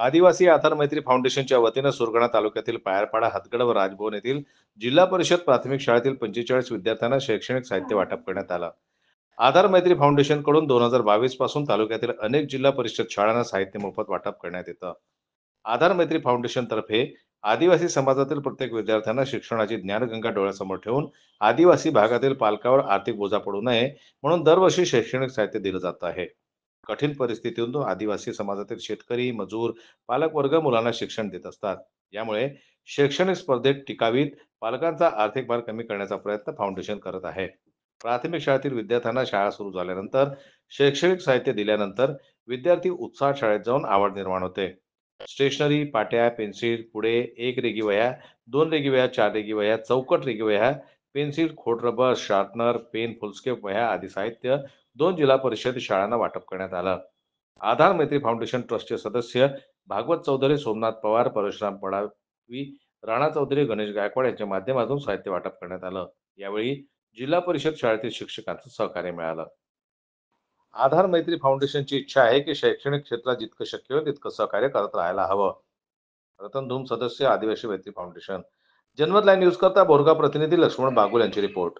आदिवासी आधार मैत्री फाउंडेशनच्या वतीनं सुरगाणा तालुक्यातील पायरपाडा, हातगड व राजभवन येथील जिल्हा परिषद प्राथमिक शाळेतील 45 विद्यार्थ्यांना शैक्षणिक साहित्य वाटप करण्यात आलं. आधार मैत्री फाउंडेशनकडून 2022 पासून तालुक्यातील अनेक जिल्हा परिषद शाळांना साहित्य मोफत वाटप करण्यात येतं. आधार मैत्री फाउंडेशन तर्फे आदिवासी समाजातील प्रत्येक विद्यार्थ्यांना शिक्षणाची ज्ञानगंगा डोळ्यासमोर ठेवून आदिवासी भागातील पालकावर आर्थिक बोजा पडू नये म्हणून दरवर्षी शैक्षणिक साहित्य दिलं जात आहे. कठीण परिस्थितीतून आदिवासी समाजातील शेतकरी, मजूर, पालकवर्ग मुलांना शिक्षण देत असतात. यामुळे शैक्षणिक स्पर्धेत टिकावीत पालकांचा आर्थिक भार कमी करण्याचा प्रयत्न फाउंडेशन करत आहे. प्राथमिक शाळेतील विद्यार्थ्यांना शाळा सुरू झाल्यानंतर शैक्षणिक साहित्य दिल्यानंतर विद्यार्थी उत्साहात शाळेत जाऊन आवड निर्माण होते. स्टेशनरी, पाट्या, पेन्सिल, पुढे 1 रेगी वह्या, 2 रेगी वह्या, 4 रेगी वह्या, चौकट रेगी वह्या, पेन्सिल, खोडरबर, शार्पनर, पेन, फुलस्केप वह्या आदी साहित्य 2 जिल्हा परिषद शाळांना वाटप करण्यात आलं. आधार मैत्री फाउंडेशन ट्रस्टचे सदस्य भागवत चौधरी, सोमनाथ पवार, परशुराम पडावी, राणा चौधरी, गणेश गायकवाड यांच्या माध्यमातून साहित्य वाटप करण्यात आलं. यावेळी जिल्हा परिषद शाळेतील शिक्षकांचं सहकार्य मिळालं. आधार मैत्री फाउंडेशनची इच्छा आहे की शैक्षणिक क्षेत्रात जितकं शक्य होईल तितकं सहकार्य करत राहायला हवं. रतन धूम, सदस्य, आदिवासी मैत्री फाउंडेशन. जनमत लाईव्ह न्यूज करता बोरगाव प्रतिनिधी लक्ष्मण बागुल यांची रिपोर्ट.